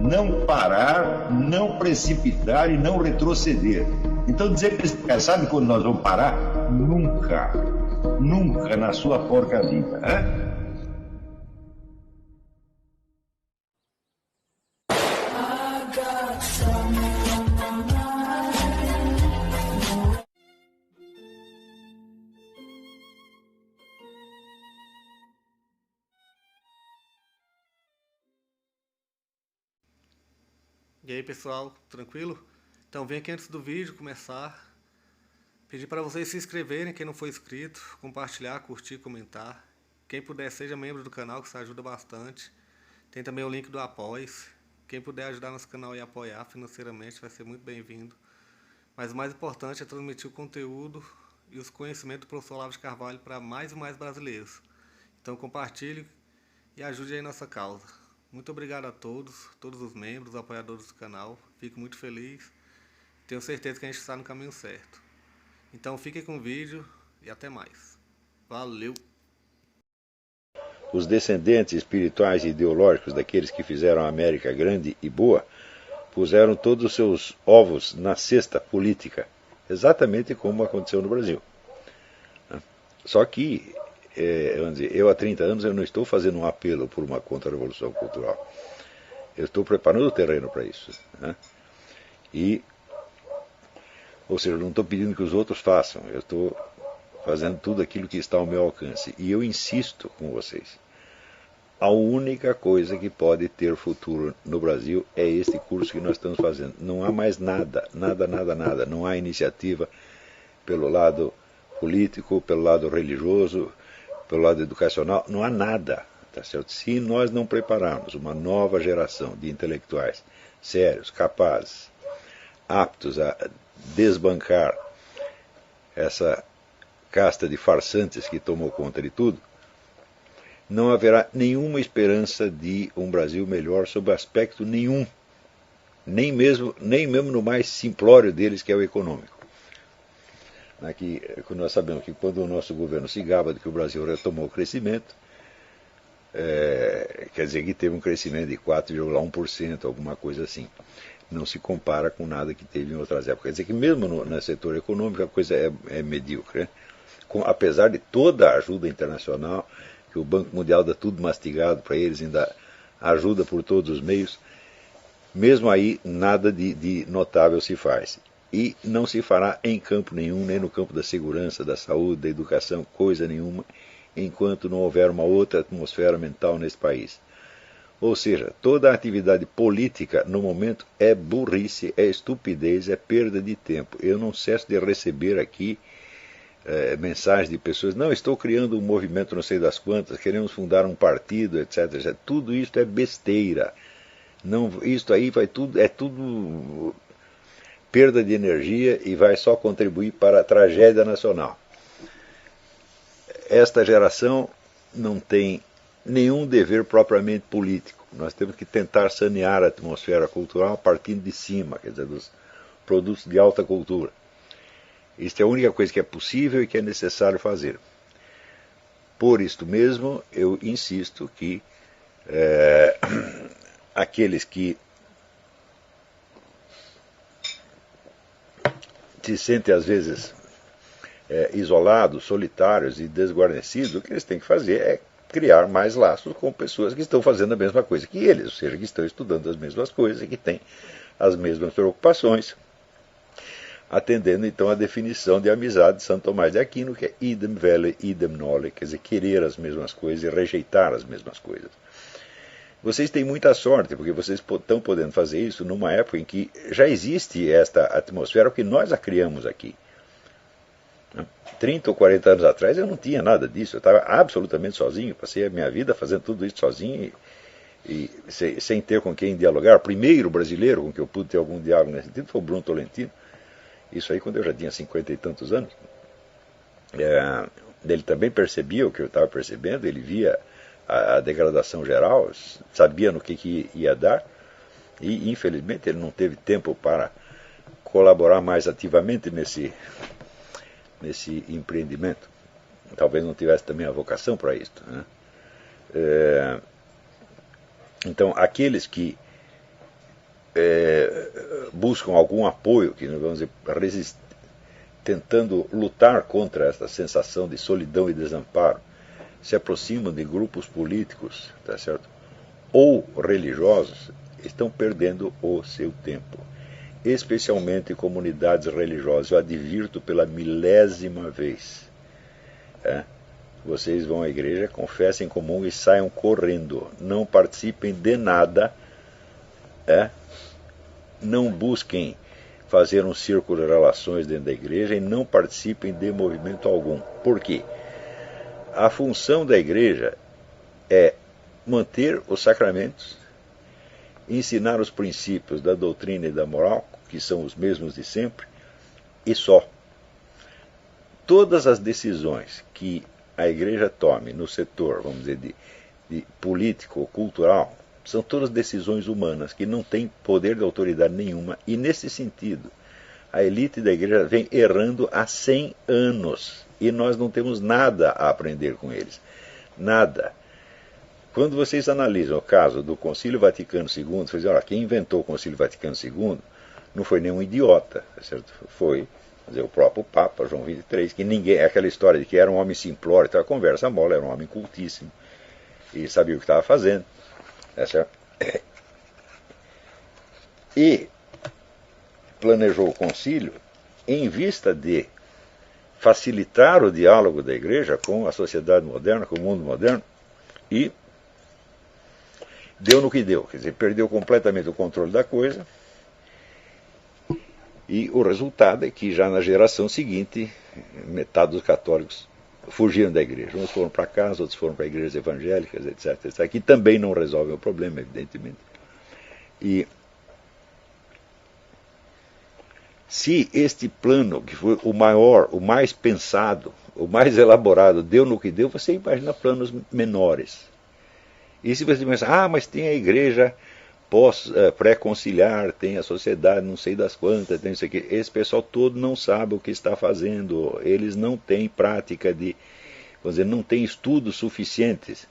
não parar, não precipitar e não retroceder. Então dizer para esse cara, sabe quando nós vamos parar? Nunca. Nunca na sua porca vida. Né? E aí pessoal, tranquilo? Então vem aqui antes do vídeo começar, pedir para vocês se inscreverem, quem não for inscrito, compartilhar, curtir, comentar. Quem puder seja membro do canal, que isso ajuda bastante. Tem também o link do Apoia-se. Quem puder ajudar nosso canal e apoiar financeiramente vai ser muito bem-vindo. Mas o mais importante é transmitir o conteúdo e os conhecimentos do professor Olavo de Carvalho para mais e mais brasileiros. Então compartilhe e ajude aí nossa causa. Muito obrigado a todos os membros, apoiadores do canal. Fico muito feliz. Tenho certeza que a gente está no caminho certo. Então fiquem com o vídeo e até mais. Valeu! Os descendentes espirituais e ideológicos daqueles que fizeram a América grande e boa puseram todos os seus ovos na cesta política, exatamente como aconteceu no Brasil. Só que vamos dizer, eu há 30 anos eu não estou fazendo um apelo por uma contra-revolução cultural. Eu estou preparando o terreno para isso. Né? Ou seja, eu não estou pedindo que os outros façam, eu estou fazendo tudo aquilo que está ao meu alcance. E eu insisto com vocês, a única coisa que pode ter futuro no Brasil é este curso que nós estamos fazendo. Não há mais nada. Não há iniciativa pelo lado político, pelo lado religioso, pelo lado educacional, não há nada, tá certo? Se nós não prepararmos uma nova geração de intelectuais sérios, capazes, aptos a desbancar essa casta de farsantes que tomou conta de tudo, não haverá nenhuma esperança de um Brasil melhor sob aspecto nenhum, nem mesmo no mais simplório deles, que é o econômico. Aqui, nós sabemos que quando o nosso governo se gaba de que o Brasil retomou o crescimento, quer dizer que teve um crescimento de 4,1%, alguma coisa assim. Não se compara com nada que teve em outras épocas. Quer dizer que mesmo no setor econômico a coisa é medíocre. Né? Apesar de toda a ajuda internacional, que o Banco Mundial dá tudo mastigado para eles, ainda ajuda por todos os meios, mesmo aí nada de notável se faz. E não se fará em campo nenhum, nem no campo da segurança, da saúde, da educação, coisa nenhuma, enquanto não houver uma outra atmosfera mental nesse país. Ou seja, toda a atividade política no momento é burrice, é estupidez, é perda de tempo. Eu não cesso de receber aqui mensagens de pessoas, não, estou criando um movimento não sei das quantas, queremos fundar um partido, etc. etc. Tudo isso é besteira. Não, isso aí é tudo perda de energia e vai só contribuir para a tragédia nacional. Esta geração não tem nenhum dever propriamente político. Nós temos que tentar sanear a atmosfera cultural partindo de cima, quer dizer, dos produtos de alta cultura. Isto é a única coisa que é possível e que é necessário fazer. Por isto mesmo, eu insisto que aqueles que se sentem às vezes isolados, solitários e desguarnecidos, o que eles têm que fazer é criar mais laços com pessoas que estão fazendo a mesma coisa que eles, ou seja, que estão estudando as mesmas coisas e que têm as mesmas preocupações, atendendo então a definição de amizade de Santo Tomás de Aquino, que é idem vele, idem nole, quer dizer, querer as mesmas coisas e rejeitar as mesmas coisas. Vocês têm muita sorte, porque vocês estão podendo fazer isso numa época em que já existe esta atmosfera, que nós a criamos aqui. 30 ou 40 anos atrás eu não tinha nada disso, eu estava absolutamente sozinho, passei a minha vida fazendo tudo isso sozinho e sem ter com quem dialogar. O primeiro brasileiro com que eu pude ter algum diálogo nesse sentido foi o Bruno Tolentino, isso aí quando eu já tinha 50 e tantos anos. Ele também percebia o que eu estava percebendo, ele via a degradação geral, sabia no que ia dar, e infelizmente ele não teve tempo para colaborar mais ativamente nesse empreendimento. Talvez não tivesse também a vocação para isso. Né? Então, aqueles que buscam algum apoio, que vamos dizer, tentando lutar contra essa sensação de solidão e desamparo, se aproximam de grupos políticos, tá certo? Ou religiosos, estão perdendo o seu tempo. Especialmente comunidades religiosas. Eu advirto pela milésima vez. Vocês vão à igreja, confessem comum e saiam correndo. Não participem de nada. Não busquem fazer um círculo de relações dentro da igreja e não participem de movimento algum. Por quê? A função da igreja é manter os sacramentos, ensinar os princípios da doutrina e da moral, que são os mesmos de sempre, e só. Todas as decisões que a igreja tome no setor, vamos dizer, de político ou cultural, são todas decisões humanas, que não têm poder de autoridade nenhuma, e nesse sentido, a elite da igreja vem errando há 100 anos, e nós não temos nada a aprender com eles. Nada. Quando vocês analisam o caso do Concílio Vaticano II, vocês dizem, olha, quem inventou o Concílio Vaticano II não foi nenhum idiota, certo? Foi o próprio Papa, João XXIII, que ninguém, aquela história de que era um homem simplório, então a conversa mole, era um homem cultíssimo, e sabia o que estava fazendo, certo? E planejou o concílio em vista de facilitar o diálogo da igreja com a sociedade moderna, com o mundo moderno, e deu no que deu, quer dizer, perdeu completamente o controle da coisa, e o resultado é que já na geração seguinte, metade dos católicos fugiram da igreja. Uns foram para casa, outros foram para igrejas evangélicas, etc, etc, que também não resolvem o problema, evidentemente. E se este plano, que foi o maior, o mais pensado, o mais elaborado, deu no que deu, você imagina planos menores. E se você pensa, mas tem a igreja pré-conciliar, tem a sociedade não sei das quantas, tem isso aqui. Esse pessoal todo não sabe o que está fazendo, eles não têm prática de, vamos dizer, não têm estudos suficientes,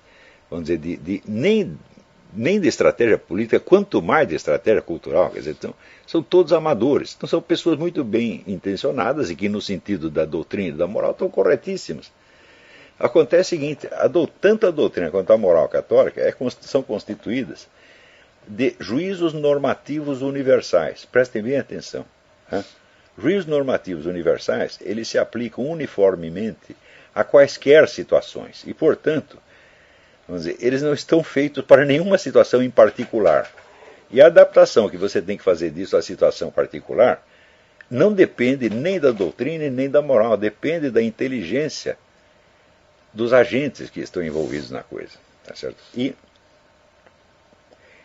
vamos dizer, nem de estratégia política, quanto mais de estratégia cultural, quer dizer, então, são todos amadores, então são pessoas muito bem intencionadas e que no sentido da doutrina e da moral estão corretíssimas. Acontece o seguinte, tanto a doutrina quanto a moral católica são constituídas de juízos normativos universais. Prestem bem atenção. Juízos normativos universais, eles se aplicam uniformemente a quaisquer situações. E, portanto, vamos dizer, eles não estão feitos para nenhuma situação em particular. E a adaptação que você tem que fazer disso à situação particular não depende nem da doutrina nem da moral, depende da inteligência dos agentes que estão envolvidos na coisa. Tá certo? E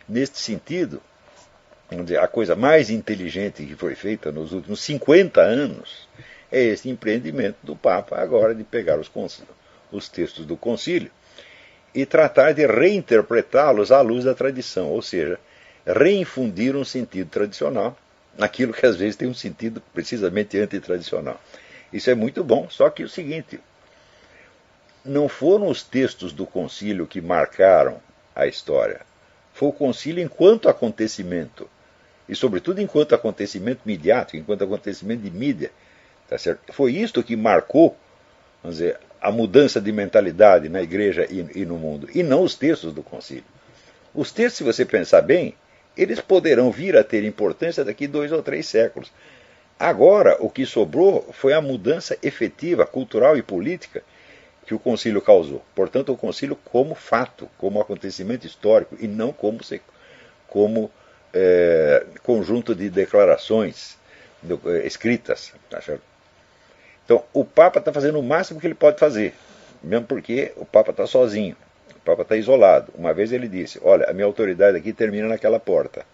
neste sentido, vamos dizer, a coisa mais inteligente que foi feita nos últimos 50 anos é esse empreendimento do Papa agora de pegar os textos do concílio e tratar de reinterpretá-los à luz da tradição, ou seja, reinfundir um sentido tradicional naquilo que às vezes tem um sentido precisamente antitradicional. Isso é muito bom, só que é o seguinte, não foram os textos do concílio que marcaram a história. Foi o concílio enquanto acontecimento, e sobretudo enquanto acontecimento midiático, enquanto acontecimento de mídia. Tá certo? Foi isto que marcou, vamos dizer, a mudança de mentalidade na igreja e no mundo, e não os textos do concílio. Os textos, se você pensar bem, eles poderão vir a ter importância daqui 2 ou 3 séculos. Agora, o que sobrou foi a mudança efetiva, cultural e política, que o concílio causou. Portanto, o concílio como fato, como acontecimento histórico, e não como conjunto de declarações escritas. Tá certo? Então, o Papa está fazendo o máximo que ele pode fazer, mesmo porque o Papa está sozinho, o Papa está isolado. Uma vez ele disse, olha, a minha autoridade aqui termina naquela porta.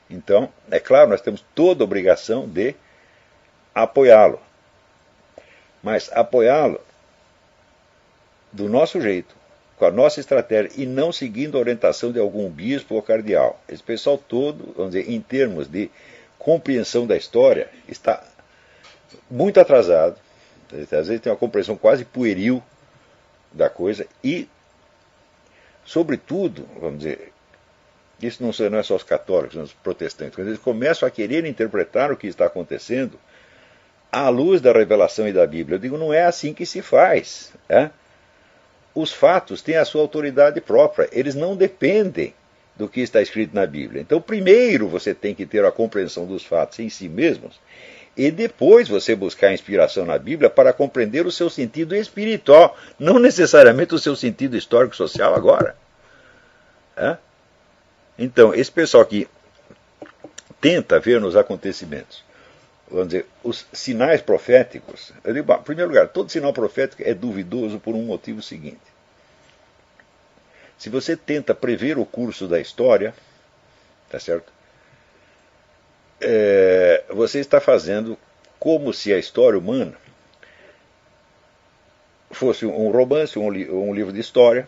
Então, é claro, nós temos toda a obrigação de apoiá-lo. Mas apoiá-lo do nosso jeito, com a nossa estratégia, e não seguindo a orientação de algum bispo ou cardeal. Esse pessoal todo, vamos dizer, em termos de compreensão da história, está muito atrasado. Às vezes tem uma compreensão quase pueril da coisa e, sobretudo, vamos dizer, Isso não é só os católicos, os protestantes. Quando eles começam a querer interpretar o que está acontecendo à luz da revelação e da Bíblia. Eu digo, não é assim que se faz. Os fatos têm a sua autoridade própria. Eles não dependem do que está escrito na Bíblia. Então, primeiro você tem que ter a compreensão dos fatos em si mesmos, e depois você buscar inspiração na Bíblia para compreender o seu sentido espiritual, não necessariamente o seu sentido histórico-social agora. Então, esse pessoal que tenta ver nos acontecimentos, vamos dizer, os sinais proféticos, eu digo, em primeiro lugar, todo sinal profético é duvidoso por um motivo seguinte. Se você tenta prever o curso da história, tá certo? Você está fazendo como se a história humana fosse um romance, um livro de história,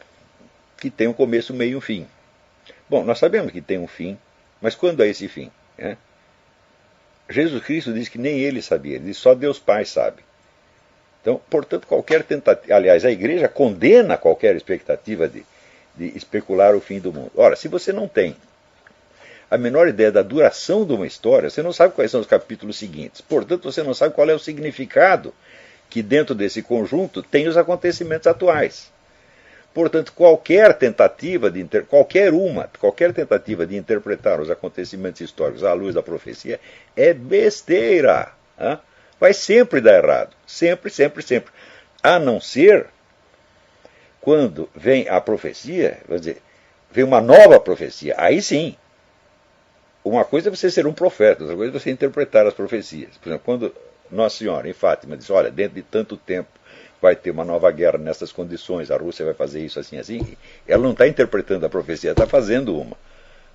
que tem um começo, meio e um fim. Bom, nós sabemos que tem um fim, mas quando é esse fim? Jesus Cristo diz que nem ele sabia, ele diz só Deus Pai sabe. Então, portanto, qualquer tentativa, aliás, a igreja condena qualquer expectativa de especular o fim do mundo. Ora, se você não tem a menor ideia da duração de uma história, você não sabe quais são os capítulos seguintes. Portanto, você não sabe qual é o significado que dentro desse conjunto tem os acontecimentos atuais. Portanto, qualquer tentativa de interpretar os acontecimentos históricos à luz da profecia é besteira. Vai sempre dar errado. Sempre, sempre, sempre. A não ser quando vem a profecia, vamos dizer, vem uma nova profecia. Aí sim. Uma coisa é você ser um profeta, outra coisa é você interpretar as profecias. Por exemplo, quando Nossa Senhora, em Fátima, diz, olha, dentro de tanto tempo vai ter uma nova guerra nessas condições, a Rússia vai fazer isso assim, assim, ela não está interpretando a profecia, ela está fazendo uma.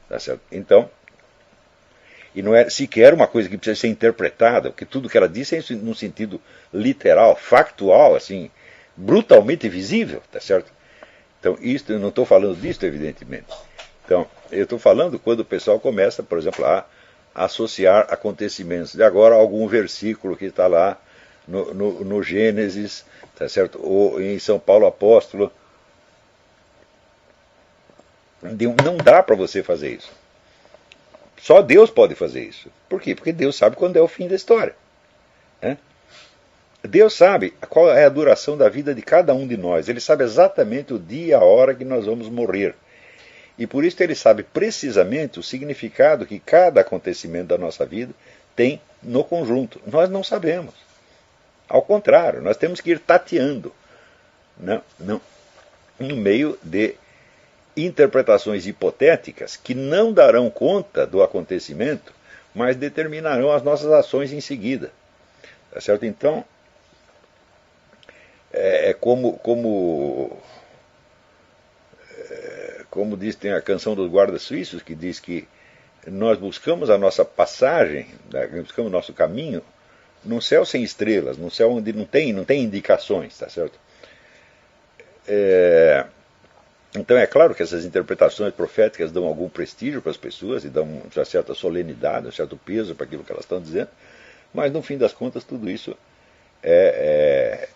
Tá certo? Então, e não é sequer uma coisa que precisa ser interpretada, porque tudo que ela disse é num sentido literal, factual, assim, brutalmente visível, tá certo? Então, eu não estou falando disso, evidentemente. Então, eu estou falando quando o pessoal começa, por exemplo, a associar acontecimentos de agora a algum versículo que está lá no Gênesis, tá certo? Ou em São Paulo Apóstolo. Não dá para você fazer isso. Só Deus pode fazer isso. Por quê? Porque Deus sabe quando é o fim da história. Deus sabe qual é a duração da vida de cada um de nós. Ele sabe exatamente o dia e a hora que nós vamos morrer. E por isso ele sabe precisamente o significado que cada acontecimento da nossa vida tem no conjunto. Nós não sabemos. Ao contrário, nós temos que ir tateando no meio de interpretações hipotéticas que não darão conta do acontecimento, mas determinarão as nossas ações em seguida. Tá certo? Então, como diz, tem a canção dos guardas suíços, que diz que nós buscamos a nossa passagem, buscamos o nosso caminho, num céu sem estrelas, num céu onde não tem indicações, tá certo? Então é claro que essas interpretações proféticas dão algum prestígio para as pessoas e dão uma certa solenidade, um certo peso para aquilo que elas estão dizendo, mas no fim das contas tudo isso é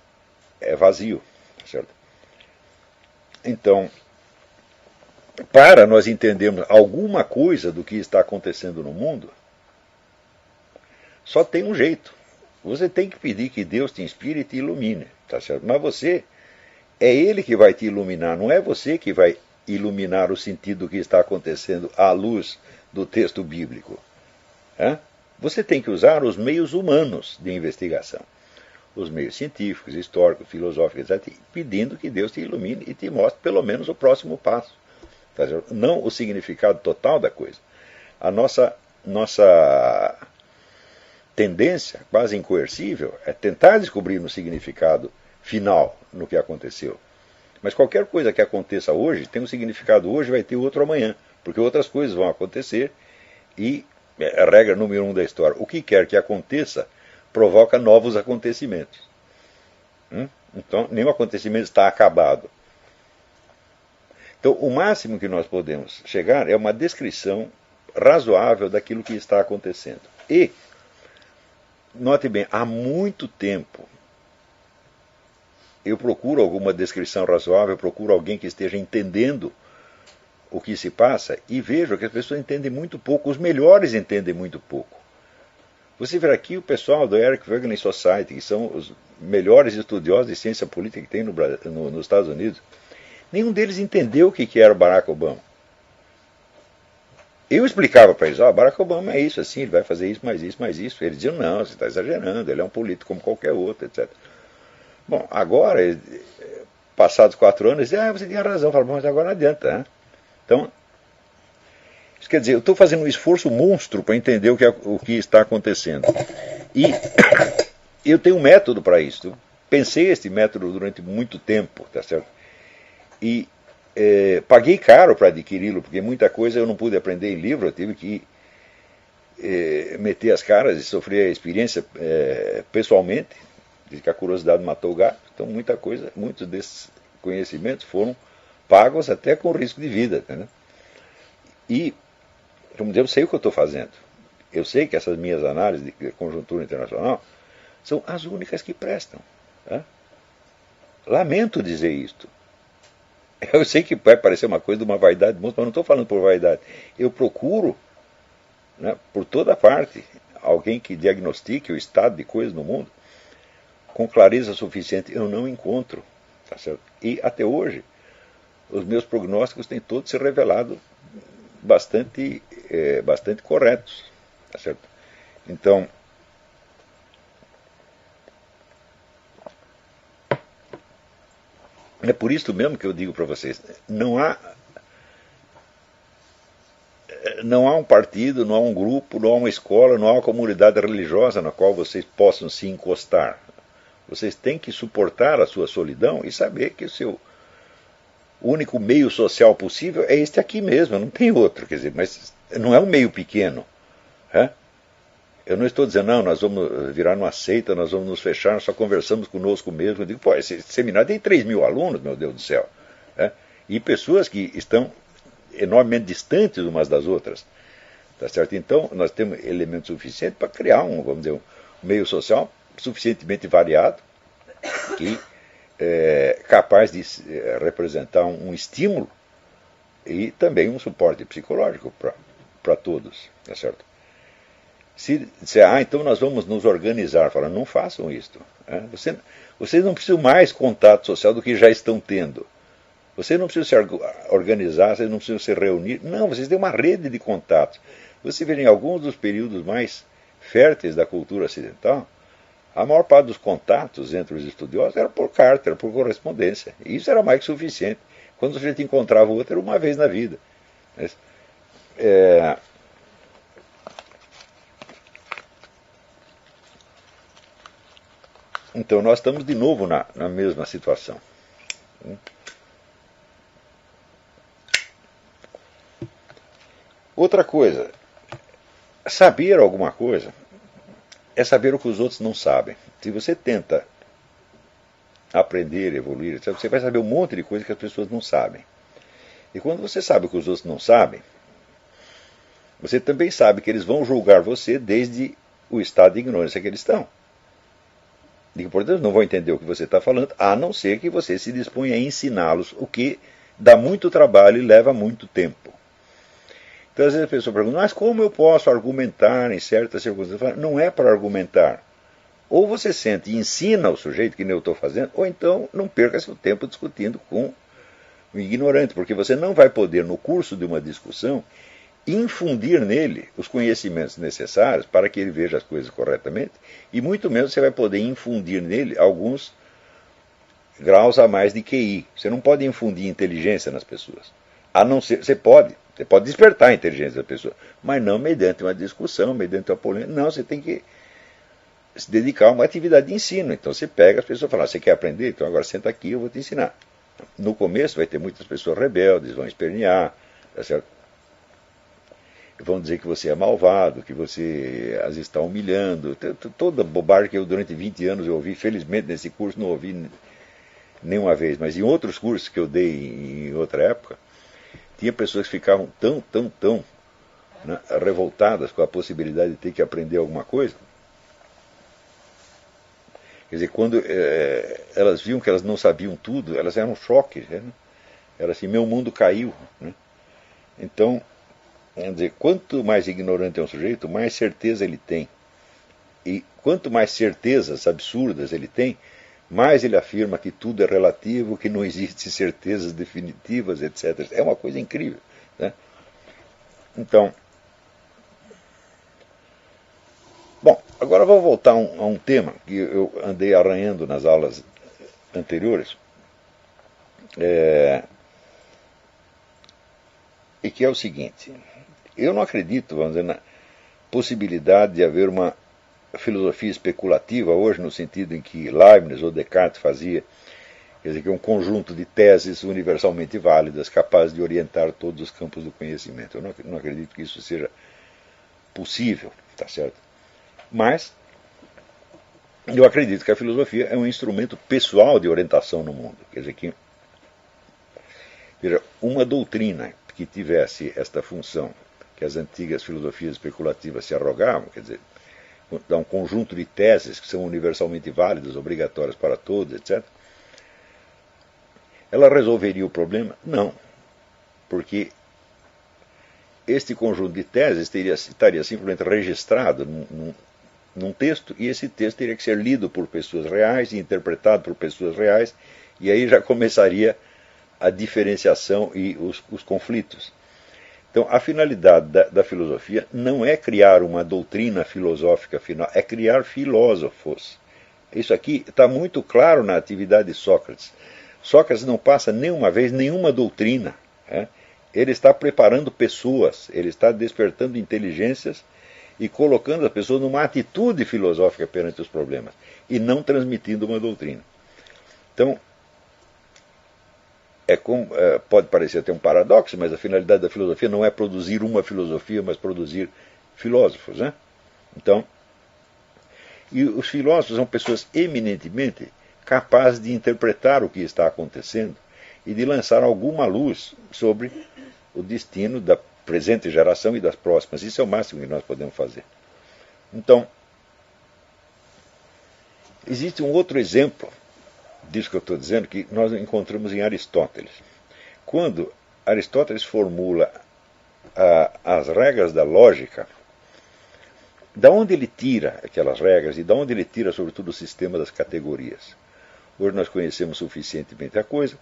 vazio, tá certo? Então, para nós entendermos alguma coisa do que está acontecendo no mundo, só tem um jeito. Você tem que pedir que Deus te inspire e te ilumine, tá certo? Mas é Ele que vai te iluminar, não é você que vai iluminar o sentido do que está acontecendo à luz do texto bíblico. Você tem que usar os meios humanos de investigação, os meios científicos, históricos, filosóficos, etc., pedindo que Deus te ilumine e te mostre pelo menos o próximo passo. Tá certo? Não o significado total da coisa. A nossa tendência, quase incoercível, é tentar descobrir no significado final no que aconteceu. Mas qualquer coisa que aconteça hoje, tem um significado hoje, vai ter outro amanhã, porque outras coisas vão acontecer e a regra número 1 da história, o que quer que aconteça, provoca novos acontecimentos. Então, nenhum acontecimento está acabado. Então, o máximo que nós podemos chegar é uma descrição razoável daquilo que está acontecendo. E, note bem, há muito tempo eu procuro alguma descrição razoável, eu procuro alguém que esteja entendendo o que se passa e vejo que as pessoas entendem muito pouco, os melhores entendem muito pouco. Você vê aqui o pessoal do Eric Wegener Society, que são os melhores estudiosos de ciência política que tem nos Estados Unidos. Nenhum deles entendeu o que era o Barack Obama. Eu explicava para eles, Barack Obama é isso, assim, ele vai fazer isso, mais isso, mais isso. Eles diziam, não, você está exagerando, ele é um político como qualquer outro, etc. Bom, agora, passados 4 anos, eles dizem, você tinha razão. Eu falo, mas agora não adianta. Né? Então, isso quer dizer, eu estou fazendo um esforço monstro para entender o que está acontecendo. E eu tenho um método para isso. Eu pensei este método durante muito tempo, tá certo? E paguei caro para adquiri-lo, porque muita coisa eu não pude aprender em livro, eu tive que meter as caras e sofrer a experiência pessoalmente, de que a curiosidade matou o gato. Então muitos desses conhecimentos foram pagos até com risco de vida. Entendeu? E, como dizer, eu sei o que eu estou fazendo. Eu sei que essas minhas análises de conjuntura internacional são as únicas que prestam. Tá? Lamento dizer isto. Eu sei que vai parecer uma coisa de uma vaidade, mas não estou falando por vaidade. Eu procuro, né, por toda parte, alguém que diagnostique o estado de coisas no mundo com clareza suficiente. Eu não encontro. Tá certo? E até hoje, os meus prognósticos têm todos se revelado bastante corretos. Tá certo? Então, é por isso mesmo que eu digo para vocês, não há um partido, não há um grupo, não há uma escola, não há uma comunidade religiosa na qual vocês possam se encostar. Vocês têm que suportar a sua solidão e saber que o seu único meio social possível é este aqui mesmo, não tem outro. Quer dizer, mas não é um meio pequeno. Né? Eu não estou dizendo, não, nós vamos virar uma seita, nós vamos nos fechar, nós só conversamos conosco mesmo. Eu digo, pô, esse seminário tem 3.000 alunos, meu Deus do céu. Né? E pessoas que estão enormemente distantes umas das outras. Tá certo? Então, nós temos elementos suficientes para criar vamos dizer, um meio social suficientemente variado, que é capaz de representar um estímulo e também um suporte psicológico para todos. Tá certo? Se disser, então nós vamos nos organizar, fala, não façam isto. Né? Vocês não precisam mais contato social do que já estão tendo. Vocês não precisam se organizar, vocês não precisam se reunir. Não, vocês têm uma rede de contatos. Você vê em alguns dos períodos mais férteis da cultura ocidental, a maior parte dos contatos entre os estudiosos era por carta, era por correspondência. E isso era mais que suficiente. Quando a gente encontrava o outro, era uma vez na vida. Então nós estamos de novo na mesma situação. Outra coisa, saber alguma coisa é saber o que os outros não sabem. Se você tenta aprender, evoluir, você vai saber um monte de coisa que as pessoas não sabem. E quando você sabe o que os outros não sabem, você também sabe que eles vão julgar você desde o estado de ignorância que eles estão. E, portanto, não vão entender o que você está falando, a não ser que você se disponha a ensiná-los, o que dá muito trabalho e leva muito tempo. Então, às vezes a pessoa pergunta, mas como eu posso argumentar em certas circunstâncias? Não é para argumentar. Ou você sente e ensina o sujeito, que nem eu estou fazendo, ou então não perca seu tempo discutindo com um ignorante, porque você não vai poder, no curso de uma discussão, infundir nele os conhecimentos necessários para que ele veja as coisas corretamente, e muito menos você vai poder infundir nele alguns graus a mais de QI. Você não pode infundir inteligência nas pessoas. A não ser, você pode despertar a inteligência da pessoa, mas não mediante uma discussão, mediante uma polêmica. Não, você tem que se dedicar a uma atividade de ensino. Então você pega as pessoas e fala, você quer aprender? Então agora senta aqui, eu vou te ensinar. No começo vai ter muitas pessoas rebeldes, vão espernear, tá certo? Vão dizer que você é malvado, que você as está humilhando. Toda bobagem que eu durante 20 anos eu ouvi, felizmente nesse curso não ouvi nenhuma vez, mas em outros cursos que eu dei em outra época, tinha pessoas que ficavam tão né, revoltadas com a possibilidade de ter que aprender alguma coisa. Quer dizer, quando elas viam que elas não sabiam tudo, elas eram um choque. Né? Era assim, meu mundo caiu. Né? Então, quer dizer, quanto mais ignorante é um sujeito, mais certeza ele tem. E quanto mais certezas absurdas ele tem, mais ele afirma que tudo é relativo, que não existem certezas definitivas, etc. É uma coisa incrível, né? Então, bom, agora vamos voltar a um tema que eu andei arranhando nas aulas anteriores, e que é o seguinte: eu não acredito, vamos dizer, na possibilidade de haver uma filosofia especulativa hoje, no sentido em que Leibniz ou Descartes fazia, quer dizer, que é um conjunto de teses universalmente válidas, capazes de orientar todos os campos do conhecimento. Eu não acredito que isso seja possível, tá certo? Mas eu acredito que a filosofia é um instrumento pessoal de orientação no mundo. Quer dizer, que uma doutrina que tivesse esta função que as antigas filosofias especulativas se arrogavam, quer dizer, dá um conjunto de teses que são universalmente válidas, obrigatórias para todos, etc., ela resolveria o problema? Não. Porque este conjunto de teses estaria simplesmente registrado num texto, e esse texto teria que ser lido por pessoas reais e interpretado por pessoas reais, e aí já começaria a diferenciação e os conflitos. Então, a finalidade da filosofia não é criar uma doutrina filosófica final, é criar filósofos. Isso aqui está muito claro na atividade de Sócrates. Sócrates não passa nenhuma vez nenhuma doutrina. Ele está preparando pessoas, ele está despertando inteligências e colocando as pessoas numa atitude filosófica perante os problemas, e não transmitindo uma doutrina. Então, pode parecer até um paradoxo, mas a finalidade da filosofia não é produzir uma filosofia, mas produzir filósofos, né? Então, e os filósofos são pessoas eminentemente capazes de interpretar o que está acontecendo e de lançar alguma luz sobre o destino da presente geração e das próximas. Isso é o máximo que nós podemos fazer. Então, existe um outro exemplo disso que eu estou dizendo, que nós encontramos em Aristóteles. Quando Aristóteles formula as regras da lógica, da onde ele tira aquelas regras e da onde ele tira, sobretudo, o sistema das categorias? Hoje nós conhecemos suficientemente a coisa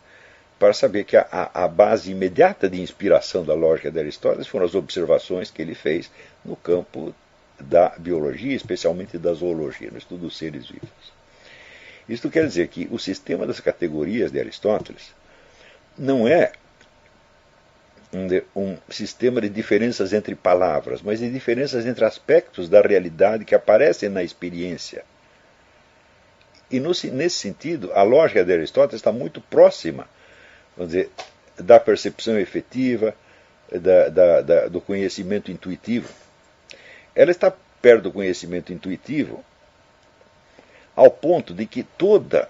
para saber que a base imediata de inspiração da lógica de Aristóteles foram as observações que ele fez no campo da biologia, especialmente da zoologia, no estudo dos seres vivos. Isto quer dizer que o sistema das categorias de Aristóteles não é um sistema de diferenças entre palavras, mas de diferenças entre aspectos da realidade que aparecem na experiência. E nesse sentido, a lógica de Aristóteles está muito próxima, vamos dizer, da percepção efetiva, do conhecimento intuitivo. Ela está perto do conhecimento intuitivo ao ponto de que toda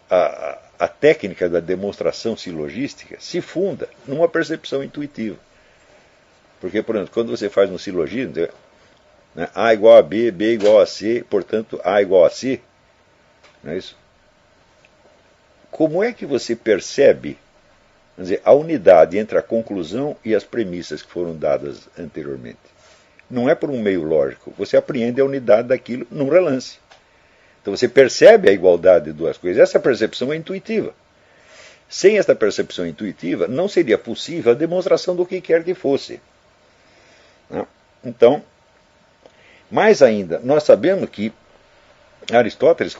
a técnica da demonstração silogística se funda numa percepção intuitiva. Porque, por exemplo, quando você faz um silogismo, né, A igual a B, B igual a C, portanto A igual a C, não é isso? Como é que você percebe, vamos dizer, a unidade entre a conclusão e as premissas que foram dadas anteriormente? Não é por um meio lógico, você apreende a unidade daquilo num relance. Então você percebe a igualdade de duas coisas. Essa percepção é intuitiva. Sem esta percepção intuitiva, não seria possível a demonstração do que quer que fosse. Então, mais ainda, nós sabemos que Aristóteles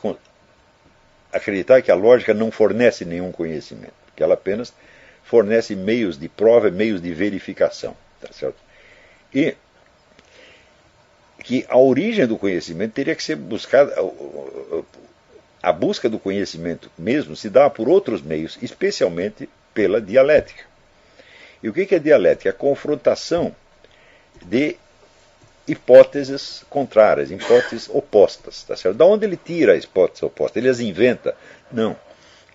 acreditava que a lógica não fornece nenhum conhecimento, que ela apenas fornece meios de prova, meios de verificação. Tá certo? E que a origem do conhecimento teria que ser buscada, a busca do conhecimento mesmo se dá por outros meios, especialmente pela dialética. E o que é dialética? A confrontação de hipóteses contrárias, hipóteses opostas. Tá certo? Da onde ele tira as hipóteses opostas? Ele as inventa? Não.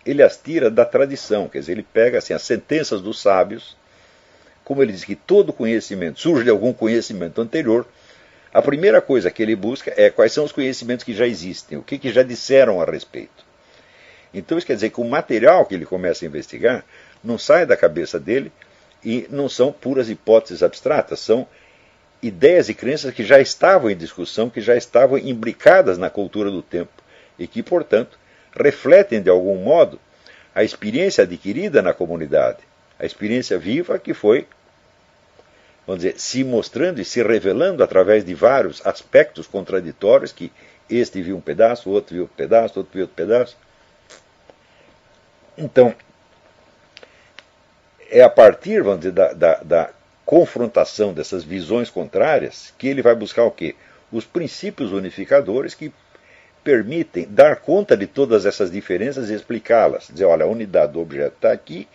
Ele as tira da tradição, quer dizer, ele pega assim, as sentenças dos sábios, como ele diz que todo conhecimento surge de algum conhecimento anterior. A primeira coisa que ele busca é quais são os conhecimentos que já existem, o que já disseram a respeito. Então isso quer dizer que o material que ele começa a investigar não sai da cabeça dele E não são puras hipóteses abstratas, são ideias e crenças que já estavam em discussão, que já estavam imbricadas na cultura do tempo e que, portanto, refletem de algum modo a experiência adquirida na comunidade, a experiência viva que foi, vamos dizer, se mostrando e se revelando através de vários aspectos contraditórios, que este viu um pedaço, o outro viu outro pedaço, o outro viu outro pedaço. Então, é a partir, vamos dizer, da confrontação dessas visões contrárias que ele vai buscar o quê? Os princípios unificadores que permitem dar conta de todas essas diferenças e explicá-las. Dizer, olha, a unidade do objeto está aqui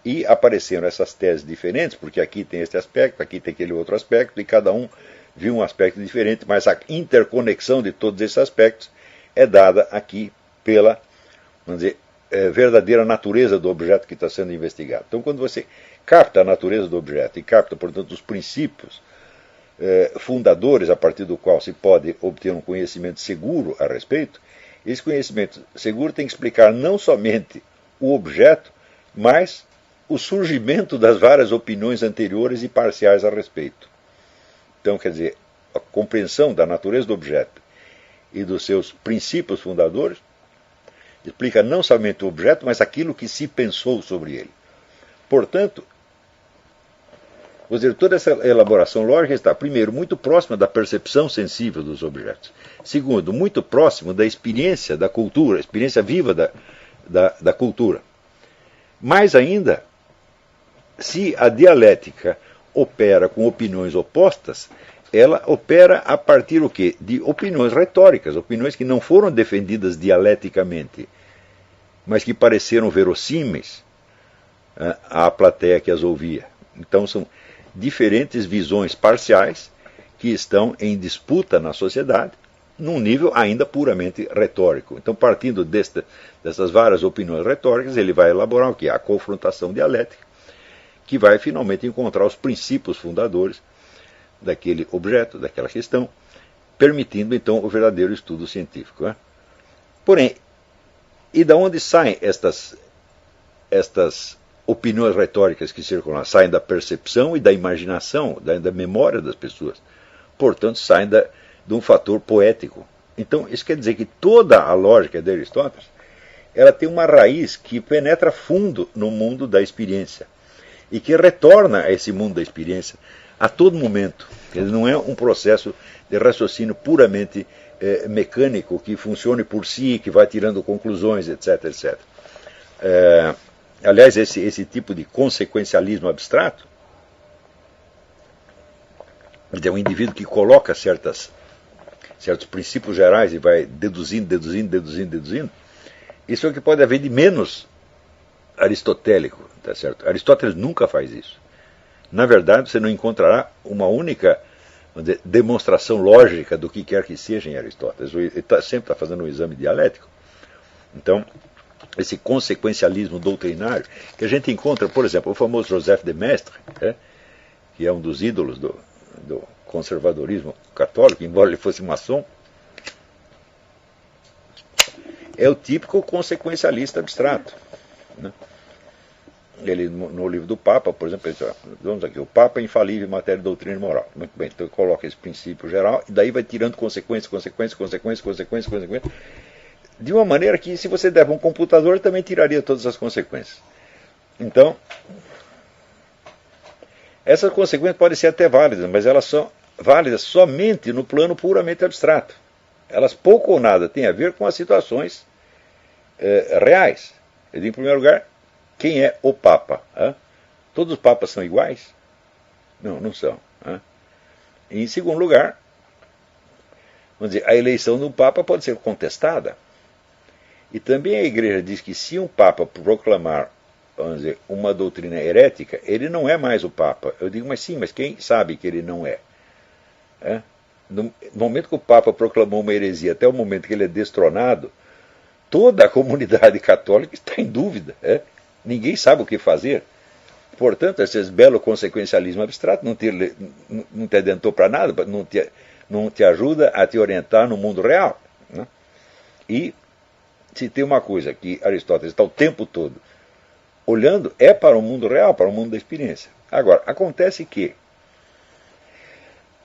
e apareceram essas teses diferentes, porque aqui tem este aspecto, aqui tem aquele outro aspecto, e cada um viu um aspecto diferente, mas a interconexão de todos esses aspectos é dada aqui pela, vamos dizer, verdadeira natureza do objeto que está sendo investigado. Então, quando você capta a natureza do objeto e capta, portanto, os princípios fundadores a partir do qual se pode obter um conhecimento seguro a respeito, esse conhecimento seguro tem que explicar não somente o objeto, mas o surgimento das várias opiniões anteriores e parciais a respeito. Então, quer dizer, a compreensão da natureza do objeto e dos seus princípios fundadores explica não somente o objeto, mas aquilo que se pensou sobre ele. Portanto, vou dizer, toda essa elaboração lógica está, primeiro, muito próxima da percepção sensível dos objetos. Segundo, muito próximo da experiência da cultura, experiência viva da cultura. Mais ainda, se a dialética opera com opiniões opostas, ela opera a partir do quê? De opiniões retóricas, opiniões que não foram defendidas dialeticamente, mas que pareceram verossímeis à plateia que as ouvia. Então são diferentes visões parciais que estão em disputa na sociedade, num nível ainda puramente retórico. Então, partindo dessas várias opiniões retóricas, ele vai elaborar o que? A confrontação dialética, que vai finalmente encontrar os princípios fundadores daquele objeto, daquela questão, permitindo então o verdadeiro estudo científico. Né? Porém, e de onde saem estas opiniões retóricas que circulam? Saem da percepção e da imaginação, da memória das pessoas. Portanto, saem de um fator poético. Então, isso quer dizer que toda a lógica de Aristóteles, ela tem uma raiz que penetra fundo no mundo da experiência e que retorna a esse mundo da experiência a todo momento. Ele não é um processo de raciocínio puramente mecânico, que funcione por si, que vai tirando conclusões, etc. etc. Aliás, esse tipo de consequencialismo abstrato, é um indivíduo que coloca certos princípios gerais e vai deduzindo, isso é o que pode haver de menos aristotélico, tá certo? Aristóteles nunca faz isso. Na verdade, você não encontrará uma única, vamos dizer, demonstração lógica do que quer que seja em Aristóteles. Ele sempre está fazendo um exame dialético. Então, esse consequencialismo doutrinário, que a gente encontra, por exemplo, o famoso Joseph de Maistre, que é um dos ídolos do conservadorismo católico, embora ele fosse maçom, é o típico consequencialista abstrato. Né? Ele, no livro do Papa, por exemplo, ele diz, vamos aqui, o Papa é infalível em matéria de doutrina e moral. Muito bem, então ele coloca esse princípio geral e daí vai tirando consequências, de uma maneira que, se você der para um computador, ele também tiraria todas as consequências. Então, essas consequências podem ser até válidas, mas elas são válidas somente no plano puramente abstrato. Elas pouco ou nada têm a ver com as situações reais. Em primeiro lugar, quem é o Papa? Todos os papas são iguais? Não, não são. Em segundo lugar, vamos dizer, a eleição do Papa pode ser contestada. E também a Igreja diz que se um Papa proclamar, vamos dizer, uma doutrina herética, ele não é mais o Papa. Eu digo, mas sim, mas quem sabe que ele não é? No momento que o Papa proclamou uma heresia, até o momento que ele é destronado, toda a comunidade católica está em dúvida. Ninguém sabe o que fazer. Portanto, esse belo consequencialismo abstrato não te adiantou para nada, não te ajuda a te orientar no mundo real. Né? E se tem uma coisa que Aristóteles está o tempo todo olhando, é para o mundo real, para o mundo da experiência. Agora, acontece que,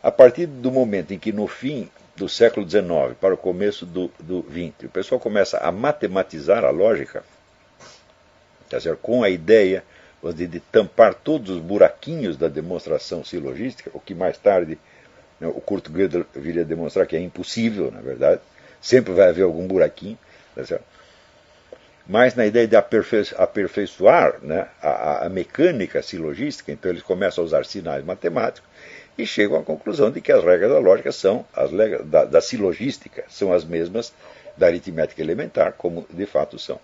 a partir do momento em que no fim do século XIX para o começo do XX, o pessoal começa a matematizar a lógica, tá certo? Com a ideia de tampar todos os buraquinhos da demonstração silogística, o que mais tarde, né, o Kurt Gödel viria a demonstrar que é impossível, na verdade, sempre vai haver algum buraquinho, tá certo? Mas na ideia de aperfeiçoar, né, a mecânica silogística, então eles começam a usar sinais matemáticos e chegam à conclusão de que as regras da lógica são, as regras da silogística, são as mesmas da aritmética elementar, como de fato são.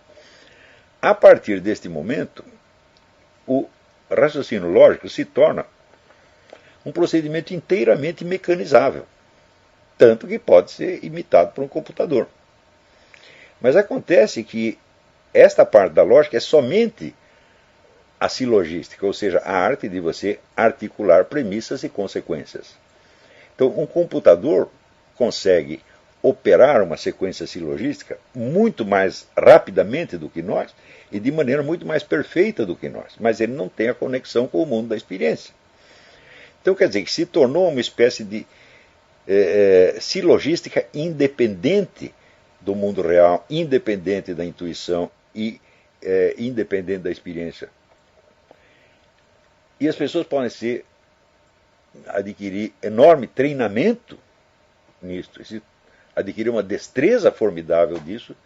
A partir deste momento, o raciocínio lógico se torna um procedimento inteiramente mecanizável, tanto que pode ser imitado por um computador. Mas acontece que esta parte da lógica é somente a silogística, ou seja, a arte de você articular premissas e consequências. Então, um computador consegue operar uma sequência silogística muito mais rapidamente do que nós e de maneira muito mais perfeita do que nós, mas ele não tem a conexão com o mundo da experiência. Então, quer dizer que se tornou uma espécie de silogística independente do mundo real, independente da intuição e independente da experiência. E as pessoas podem adquirir enorme treinamento nisto, adquirir uma destreza formidável disso,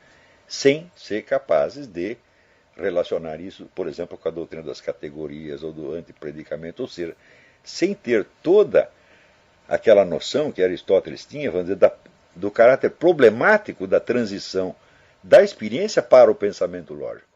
sem ser capazes de relacionar isso, por exemplo, com a doutrina das categorias ou do antipredicamento, ou seja, sem ter toda aquela noção que Aristóteles tinha, vamos dizer, do caráter problemático da transição da experiência para o pensamento lógico.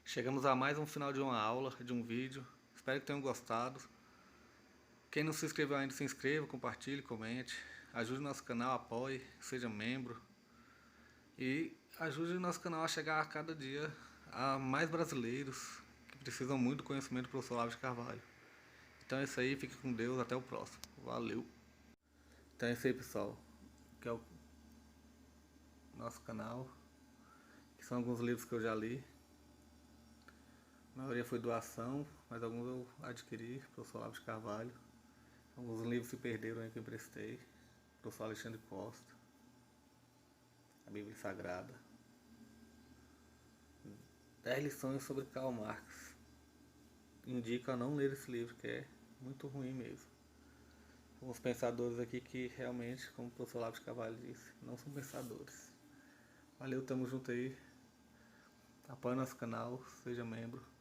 Chegamos a mais um final de uma aula, de um vídeo. Espero que tenham gostado. Quem não se inscreveu ainda, se inscreva, compartilhe, comente. Ajude o nosso canal, apoie, seja membro. E ajude o nosso canal a chegar a cada dia a mais brasileiros que precisam muito do conhecimento do professor Olavo de Carvalho. Então é isso aí, fique com Deus, até o próximo. Valeu! Então é isso aí, pessoal, que é o nosso canal, que são alguns livros que eu já li. A maioria foi doação, mas alguns eu adquiri, professor Olavo de Carvalho. Alguns livros se perderam aí que eu emprestei, professor Alexandre Costa, a Bíblia Sagrada. 10 lições sobre Karl Marx. Indico a não ler esse livro, que é muito ruim mesmo. Alguns pensadores aqui que realmente, como o professor Olavo de Carvalho disse, não são pensadores. Valeu, tamo junto aí. Apoie nosso canal, seja membro.